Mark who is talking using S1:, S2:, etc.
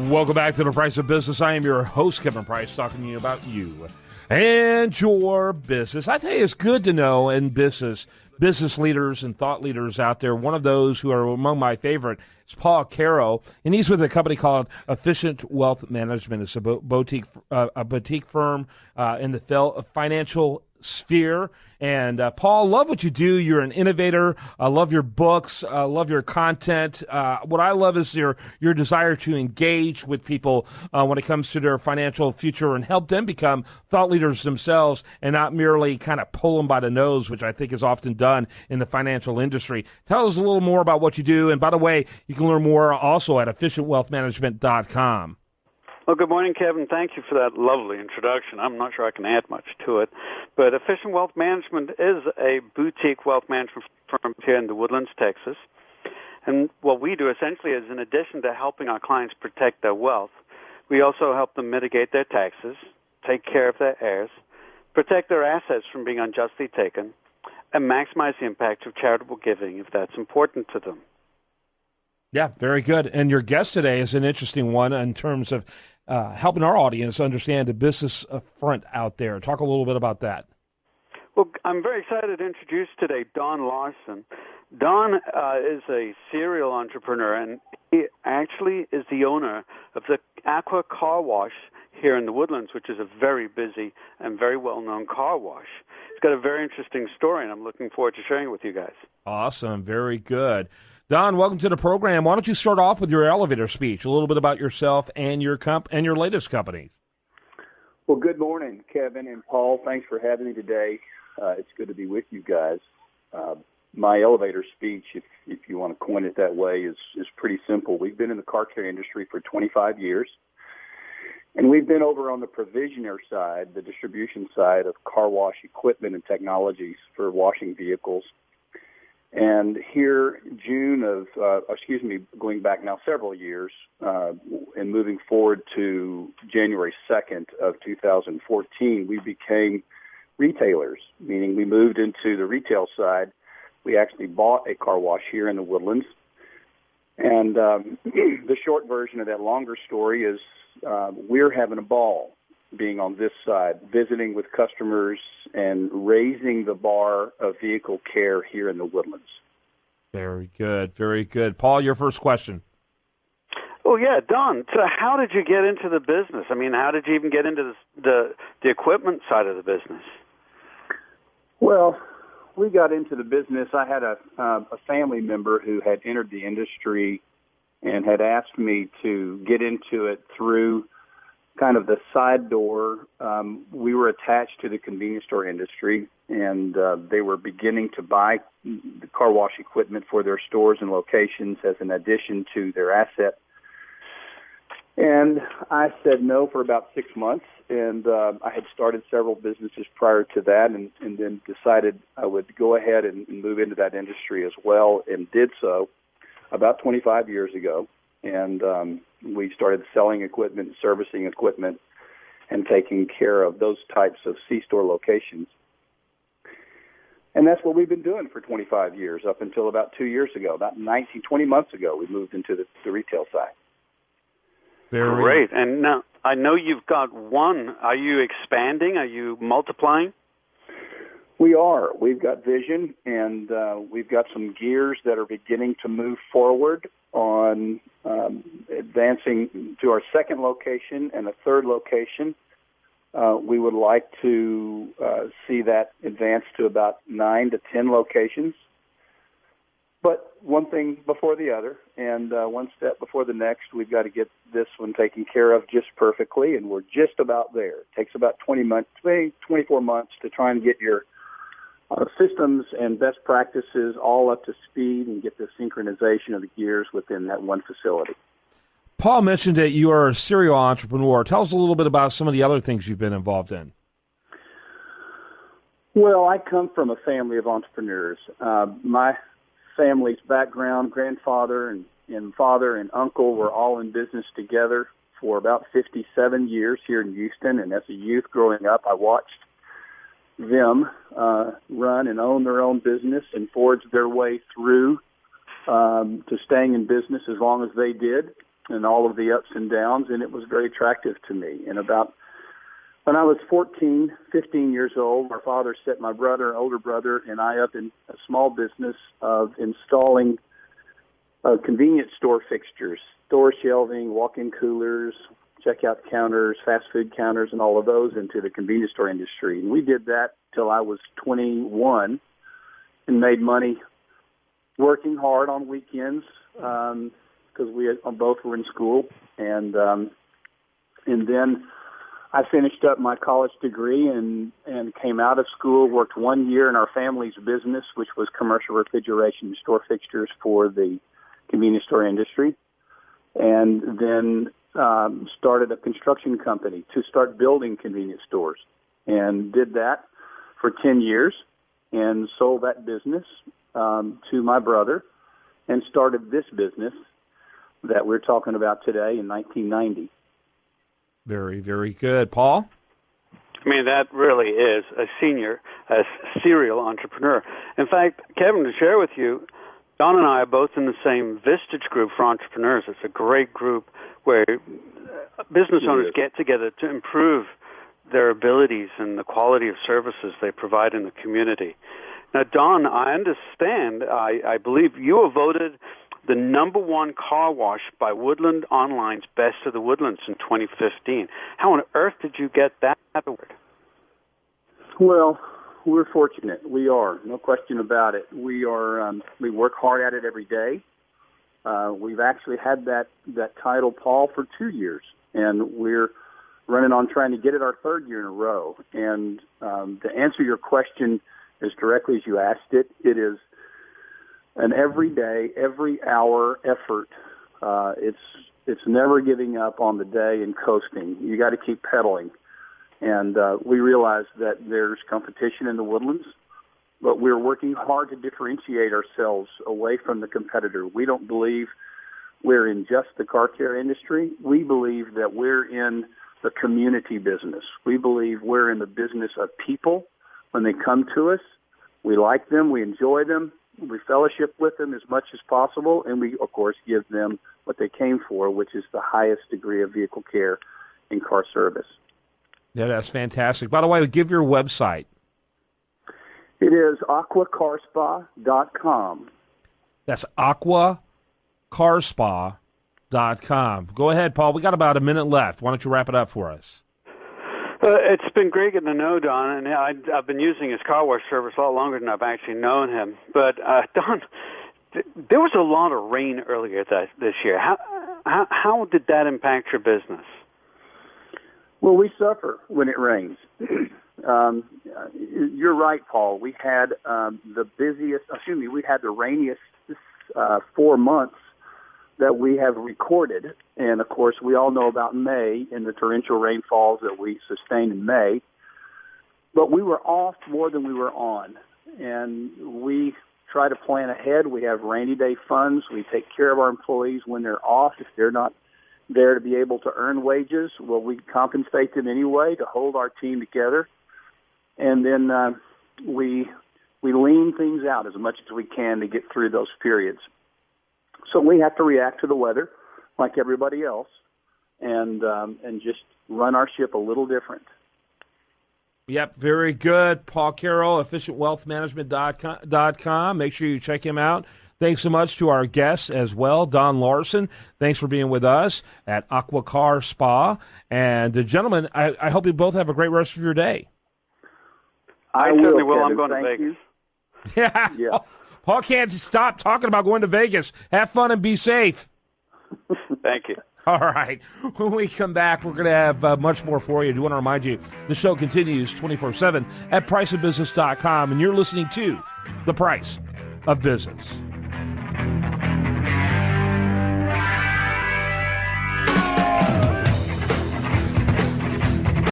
S1: Welcome back to The Price of Business. I am your host, Kevin Price, talking to you about you and your business. I tell you, it's good to know in business leaders and thought leaders out there. One of those who are among my favorite is Paul Carroll, and he's with a company called Efficient Wealth Management. It's a boutique firm in the financial sphere. And Paul, love what you do. You're an innovator. I love your books. I love your content. What I love is your desire to engage with people when it comes to their financial future and help them become thought leaders themselves and not merely kind of pull them by the nose, which I think is often done in the financial industry. Tell us a little more about what you do. And by the way, you can learn more also at efficientwealthmanagement.com.
S2: Well, good morning, Kevin. Thank you for that lovely introduction. I'm not sure I can add much to it, but Efficient Wealth Management is a boutique wealth management firm here in the Woodlands, Texas. And what we do essentially is, in addition to helping our clients protect their wealth, we also help them mitigate their taxes, take care of their heirs, protect their assets from being unjustly taken, and maximize the impact of charitable giving if that's important to them.
S1: Yeah, very good. And your guest today is an interesting one in terms of helping our audience understand the business front out there. Talk a little bit about that.
S2: Well, I'm very excited to introduce today Don Larson. Don is a serial entrepreneur, and he actually is the owner of the Aqua Car Wash here in the Woodlands, which is a very busy and very well-known car wash. It's got a very interesting story, and I'm looking forward to sharing it with you guys.
S1: Awesome. Very good. Don, welcome to the program. Why don't you start off with your elevator speech, a little bit about yourself and your latest company.
S3: Well, good morning, Kevin and Paul. Thanks for having me today. It's good to be with you guys. My elevator speech, if you want to coin it that way, is pretty simple. We've been in the car care industry for 25 years, and we've been over on the provisioner side, the distribution side of car wash equipment and technologies for washing vehicles. And here, going back now several years, and moving forward to January 2nd of 2014, we became retailers, meaning we moved into the retail side. We actually bought a car wash here in the Woodlands. And the short version of that longer story is we're having a ball being on this side, visiting with customers and raising the bar of vehicle care here in the Woodlands.
S1: Very good, very good. Paul, your first question.
S2: Oh, yeah, Don, so how did you get into the business? I mean, how did you even get into the equipment side of the business?
S3: Well, we got into the business. I had a family member who had entered the industry and had asked me to get into it through kind of the side door. We were attached to the convenience store industry, and they were beginning to buy the car wash equipment for their stores and locations as an addition to their asset. And I said no for about 6 months, and I had started several businesses prior to that, and then decided I would go ahead and move into that industry as well, and did so about 25 years ago. And we started selling equipment, servicing equipment, and taking care of those types of C-store locations. And that's what we've been doing for 25 years, up until about 2 years ago. About 20 months ago, we moved into the retail side.
S1: Very
S2: great. And now, I know you've got one. Are you expanding? Are you multiplying?
S3: We are. We've got vision, and we've got some gears that are beginning to move forward on advancing to our second location and a third location. We would like to see that advance to about 9 to 10 locations. But one thing before the other, and one step before the next. We've got to get this one taken care of just perfectly, and we're just about there. It takes about 24 months to try and get your systems and best practices all up to speed and get the synchronization of the gears within that one facility.
S1: Paul mentioned that you are a serial entrepreneur. Tell us a little bit about some of the other things you've been involved in.
S3: Well, I come from a family of entrepreneurs. My family's background, grandfather and father and uncle were all in business together for about 57 years here in Houston. And as a youth growing up, I watched them run and own their own business and forge their way through to staying in business as long as they did. and all of the ups and downs, and it was very attractive to me. And about when I was 14, 15 years old, our father set my brother, older brother, and I up in a small business of installing convenience store fixtures, store shelving, walk-in coolers, checkout counters, fast food counters, and all of those into the convenience store industry. And we did that till I was 21 and made money working hard on weekends because we both were in school. And then I finished up my college degree and came out of school, worked 1 year in our family's business, which was commercial refrigeration store fixtures for the convenience store industry, and then started a construction company to start building convenience stores, and did that for 10 years and sold that business to my brother and started this business that we're talking about today in 1990.
S1: Very, very good. Paul?
S2: I mean, that really is a serial entrepreneur. In fact, Kevin, to share with you, Don and I are both in the same Vistage group for entrepreneurs. It's a great group where business owners get together to improve their abilities and the quality of services they provide in the community. Now, Don, I understand, I believe you were voted the #1 car wash by Woodland Online's Best of the Woodlands in 2015. How on earth did you get that award?
S3: Well, we're fortunate. We are, no question about it. We are. We work hard at it every day. We've actually had that title, Paul, for 2 years, and we're running on trying to get it our third year in a row. And to answer your question as directly as you asked it, it is an every day, every hour effort. It's never giving up on the day and coasting. You got to keep pedaling. And we realize that there's competition in the Woodlands, but we're working hard to differentiate ourselves away from the competitor. We don't believe we're in just the car care industry. We believe that we're in the community business. We believe we're in the business of people. When they come to us, we like them, we enjoy them, we fellowship with them as much as possible, and we, of course, give them what they came for, which is the highest degree of vehicle care and car service.
S1: Yeah, that's fantastic. By the way, give your website.
S3: It is aquacarspa.com.
S1: That's aquacarspa.com. Go ahead, Paul. We got about a minute left. Why don't you wrap it up for us?
S2: It's been great getting to know Don, and I've been using his car wash service a lot longer than I've actually known him. But, Don, there was a lot of rain earlier this year. How did that impact your business?
S3: Well, we suffer when it rains. You're right, Paul. We had we had the rainiest 4 months that we have recorded. And, of course, we all know about May and the torrential rainfalls that we sustained in May. But we were off more than we were on. And we try to plan ahead. We have rainy day funds. We take care of our employees when they're off. If they're not there to be able to earn wages, well, we compensate them anyway to hold our team together. And then we lean things out as much as we can to get through those periods. So we have to react to the weather like everybody else and just run our ship a little different.
S1: Yep, very good. Paul Carroll, efficientwealthmanagement.com. Make sure you check him out. Thanks so much to our guests as well, Don Larson. Thanks for being with us at Aqua Car Spa. And gentlemen, I hope you both have a great rest of your day.
S2: I certainly will. I'm going to Vegas.
S1: Yeah. Paul can't stop talking about going to Vegas. Have fun and be safe.
S2: Thank you.
S1: All right. When we come back, we're going to have much more for you. I do want to remind you, the show continues 24/7 at priceofbusiness.com, and you're listening to The Price of Business.